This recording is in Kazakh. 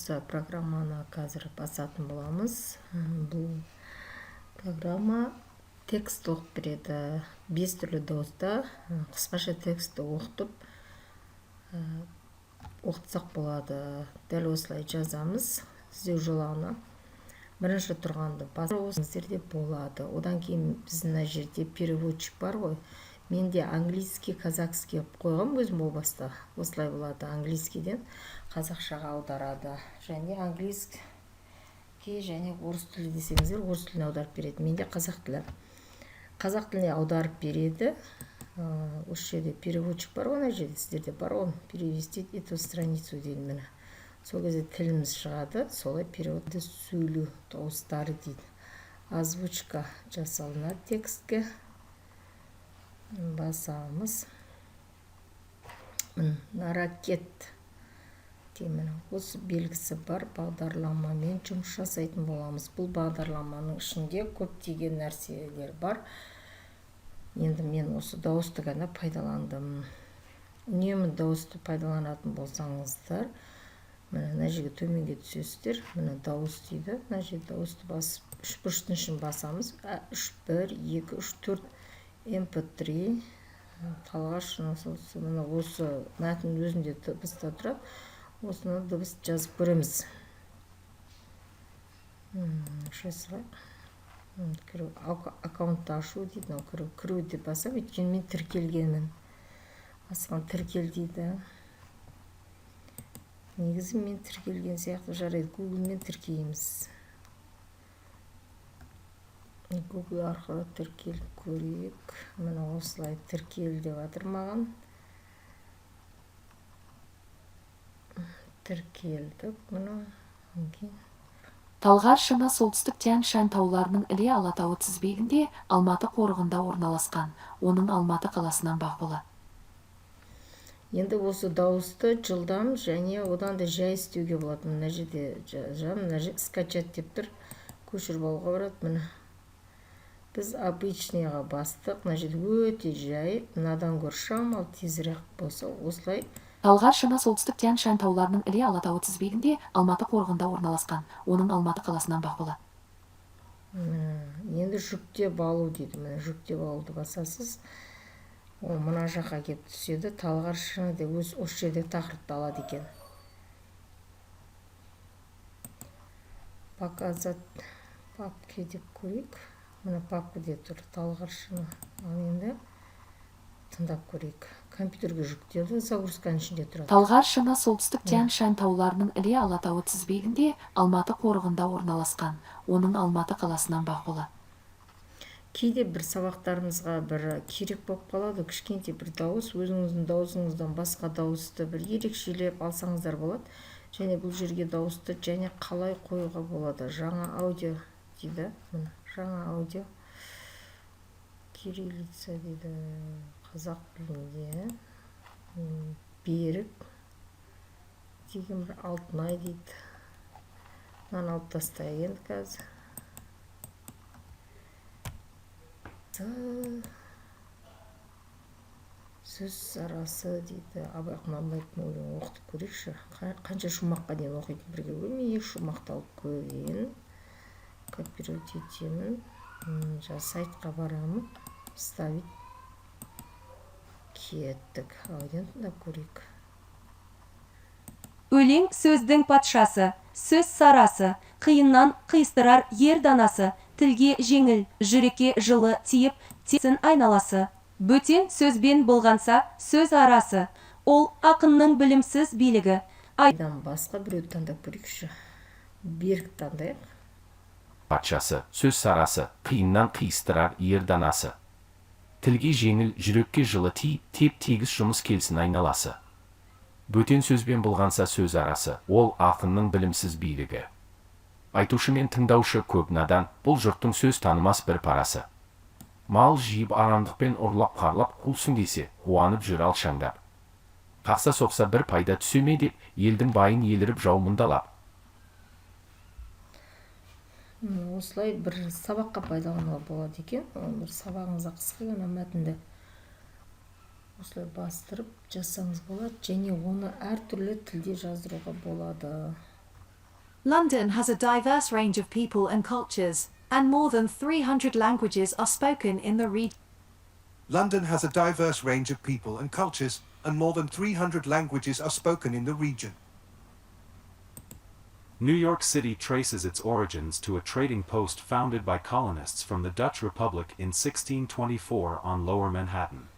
осы программаны қазір басатын боламыз. Бұл программа текст оқып береді. 5 түрлі дауыста қысқаша текстті оқытсақ болады. Дәл осылай жазамыз. Іздеу жолағына бірінші тұрғанды басыңыздар деп болады. Одан кейін біздің мына жерде переводчик бар ғой. Менде английский, казахский қойғам өзім о баста. Осылай болады. Английскийден қазақшаға аударады. Және английский және орыс тілі десеңіздер, орыс тіліне аударып береді. Менде қазақ тілі. Қазақ тіліне аударып береді. Осы жерде переводчик бар ғой, жерде сіздерде бар ғой. Перевести эту страницу деймін міне. Сол кезде тіліміз шығады. Солай переводты сөйлеу дауыстары дейді. Озвучка жасалынады текстке. Басамыз. Ракет деймін. Осы белгісі бар бағдарламамен жұмыс жасайтын боламыз. Бұл бағдарламаның ішінде көптеген нәрселер бар. Енді мен осы дауысты ғана пайдаландым. Үнемі дауысты пайдаланатын болсаңыздар, мына жерге төменге түсесіздер. Мына дауыс дейді. Мына жерде дауысты басып, 3 бұрыштың ішін басамыз. 3, 1, 2, 3, 4 MP3 талғаш осы мәтін өзінде дыбыста тұрады. Осыны дыбыс жазып көреміз. Аккаунтты ашу дейді. Кіру деп басам, өйткені мен тіркелгенмін. Асыған тіркел дейді. Негізі мен тіркелген сияқты жарайды. Google-мен тіркейміз. Google арқылы тіркеліп көрейік. Мына осылай тіркел деп жатыр маған. Тіркелдік. Мына Талғар шыңы солтүстік Тянь-Шань тауларының Іле Алатауы тізбегінде Алматы қорығында орналасқан. Оның Алматы қаласынан бағбылы. Енді осы дауысты жылдам және одан да жай істеуге болады. Мына жерде скачать деп тұр. Көшіріп алуға барады. Міне. Біз обычныйға бастық. Мына жерде өте жай. Мынадан гөрі шамалы тезірек болса, осылай. Талғар шыңы солтүстік Тянь-Шань тауларының Іле Алатауы тізбегінде Алматы қорығында орналасқан. Оның Алматы қаласынан бағбылы. Енді жүктеп алу дейді. Міне жүктеп алуды басасыз. Ол мына жаққа келіп түседі. Талғар шыңы деп осы жерде тақырыпты алады екен. Показать папке деп көрейік. Мына папка деп тұр. Талғар шыңы. Ал енді тыңдап көрейік. Компьютерге жүктелді, загрузканың ішінде тұрады. Талғар шыңы солтүстік Тянь-Шань тауларының Іле Алатауы тізбегінде Алматы қорығында орналасқан. Оның Алматы қаласынан бағбылы. Кейде бір сабақтарымызға бір керек болып қалады, кішкентай бір дауыс, өзіңіздің дауысыңыздан басқа дауысты бір ерекшелеп алсаңыздар болады. Және бұл жерге дауысты және қалай қоюға болады. Жаңа аудио дейді. Жаңа аудио. Кириллица дейді. Қазақ тілінде. Берік деген бір Алтынай дейді. Мынаны алып тастайық енді қазір. Сөз сарасы дейді. Абай Құнанбаевтың өлеңін оқытып көрейікші. Қанша шумаққа дейін оқитын бірге көрейін. 2 шумақты алып көрейін. Копировать етемін. Сайтқа барамын. Ставить. Кеттік. Аудион тыңдап көрейік. Өлең сөздің патшасы, сөз сарасы, қиыннан қиыстырар ер данасы, тілге жеңіл, жүрекке жылы тиіп, тесін айналасы. Бөтен сөзбен болғанса, сөз арасы, ол ақынның білімсіз билігі. Айдан басқа біреуді таңдап көрейікші. Берік таңдайық. Патшасы, сөз сарасы, қиыннан қиыстырар ер данасы. Тілге жеңіл, жүрекке жылы тиіп, теп-тегіс жұмыс келсін айналасы. Бөтен сөзбен болғанса сөз арасы, ол ақынның білімсіз билігі. Айтушы мен тыңдаушы көп надан, бұл жұрттың сөз танымас бір парасы. Мал жиып арамдықпен ұрлап қарлап құлсын десе, қуанып жүр алшаңдап. Қақса соқса бір пайда түсе ме деп, елдің байын еліріп жаумындалап. Осылай бір сабаққа пайдалануға болады екен. Бір сабағыңызға қысқа ғана мәтінді осылай бастырып жазсаңыз болады. Және оны әртүрлі тілде жаздыруға болады. London has a diverse range of people and cultures, and more than 300 languages are spoken in the region. London has a diverse range of people and cultures, and more than 300 languages are spoken in the region. New York City traces its origins to a trading post founded by colonists from the Dutch Republic in 1624 on Lower Manhattan.